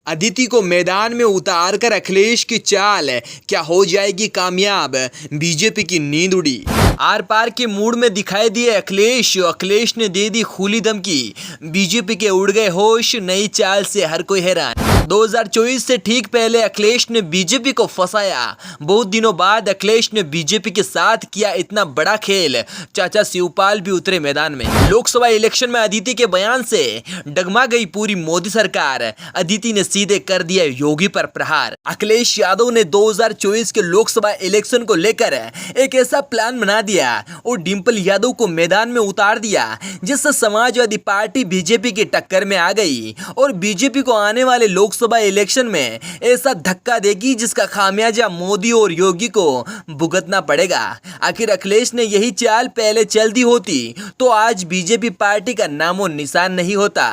अदिति को मैदान में उतार कर अखिलेश की चाल क्या हो जाएगी कामयाब? बीजेपी की नींद उड़ी। आर पार के मूड में दिखाई दिए अखिलेश ने दे दी खुली धमकी। बीजेपी के उड़ गए होश, नई चाल से हर कोई हैरान। 2024 से ठीक पहले अखिलेश ने बीजेपी को फंसाया। बहुत दिनों बाद अखिलेश ने बीजेपी के साथ किया इतना बड़ा खेल, चाचा शिवपाल भी उतरे मैदान में। लोकसभा इलेक्शन में अदिति के बयान से डगमा गई पूरी मोदी सरकार। अदिति ने सीधे कर दिया योगी पर प्रहार। अखिलेश यादव ने 2024 के लोकसभा इलेक्शन को लेकर एक ऐसा प्लान बना दिया और डिंपल यादव को मैदान में उतार दिया, जिससे समाजवादी पार्टी बीजेपी की टक्कर में आ गई और बीजेपी को आने वाले लोकसभा इलेक्शन में ऐसा धक्का देगी जिसका खामियाजा मोदी और योगी को भुगतना पड़ेगा। आखिर अखिलेश ने यही चाल पहले चल दी होती तो आज बीजेपी पार्टी का नामो निशान नहीं होता।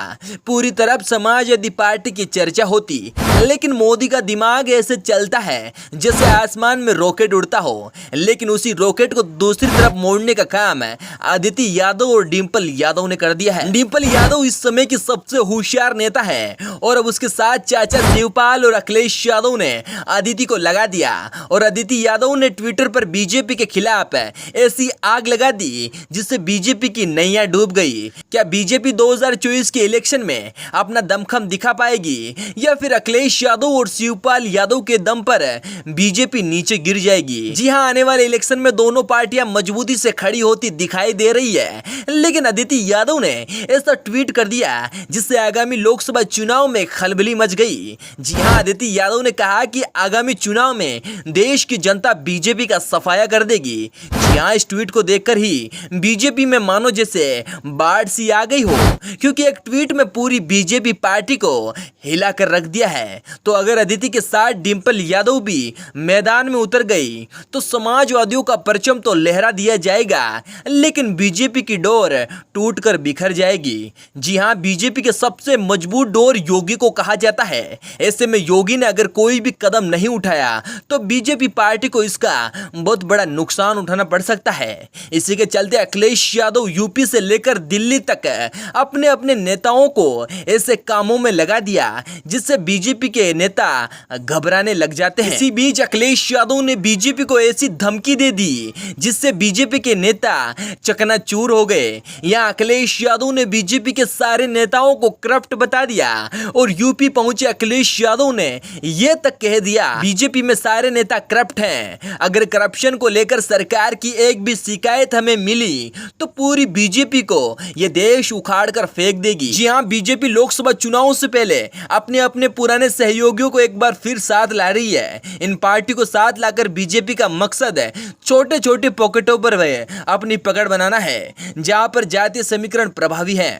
पूरी तरफ समाजवादी पार्टी की चर्चा होती, लेकिन मोदी का दिमाग ऐसे चलता है जैसे आसमान में रॉकेट उड़ता हो, लेकिन उसी रॉकेट को दूसरी तरफ मोड़ने का काम अदिति यादव और डिंपल यादव ने कर दिया है। डिंपल यादव इस समय की सबसे होशियार नेता है और अब उसके साथ चाचा शिवपाल और अखिलेश यादव ने अदिति को लगा दिया और अदिति यादव ने ट्विटर पर बीजेपी के खिलाफ ऐसी आग लगा दी जिससे बीजेपी की नैया डूब गई। क्या बीजेपी 2024 के इलेक्शन में अपना दमखम दिखा पाएगी या फिर अखिलेश यादव और शिवपाल यादव के दम पर बीजेपी नीचे गिर जाएगी? जी हां, आने वाले इलेक्शन में दोनों पार्टियां मजबूती से खड़ी होती दिखाई दे रही है, लेकिन अदिति यादव ने ऐसा ट्वीट कर दिया जिससे आगामी लोकसभा चुनाव में खलबली मच गई। जी हां, अदिति यादव ने कहा कि आगामी चुनाव में देश की जनता बीजेपी का सफाया कर देगी। जी हां, इस ट्वीट को देखकर ही बीजेपी में मानो जैसे बाढ़ सी आ गई हो, क्योंकि एक ट्वीट में पूरी बीजेपी पार्टी को हिला कर रख दिया है। तो अगर अदिति के साथ डिंपल यादव भी मैदान में उतर गई तो समाजवादियों का परचम तो लहरा दिया जाएगा, लेकिन बीजेपी की डोर टूटकर बिखर जाएगी। जी हां, बीजेपी के सबसे मजबूत डोर योगी को कहा जाता है। ऐसे में योगी ने अगर कोई भी कदम नहीं उठाया तो बीजेपी पार्टी को इसका बहुत बड़ा नुकसान उठाना पड़ सकता है। इसी के चलते अखिलेश यादव यूपी से लेकर दिल्ली तक अपने अपने नेताओं को ऐसे कामों में लगा दिया जिससे बीजेपी के नेता घबराने लग जाते हैं। इसी बीच अखिलेश यादव ने बीजेपी को ऐसी धमकी दे दी जिससे बीजेपी के नेता चकनाचूर हो गए। यहाँ अखिलेश यादव ने बीजेपी के सारे नेताओं को करप्ट बता दिया और यूपी पहुंचे अखिलेश यादव ने यह तक कह दिया बीजेपी में सारे नेता करप्ट हैं। अगर करप्शन को लेकर सरकार की एक भी शिकायत हमें मिली तो पूरी बीजेपी को यह देश उखाड़ कर फेंक देगी। जी हां, बीजेपी लोकसभा चुनाव से पहले अपने अपने पुराने सहयोगियों को एक बार फिर साथ ला रही है। इन पार्टी को साथ लाकर बीजेपी का मकसद है छोटे छोटे पॉकेटों पर अपनी पकड़ बनाना है, जहां पर जातीय समीकरण प्रभावी है।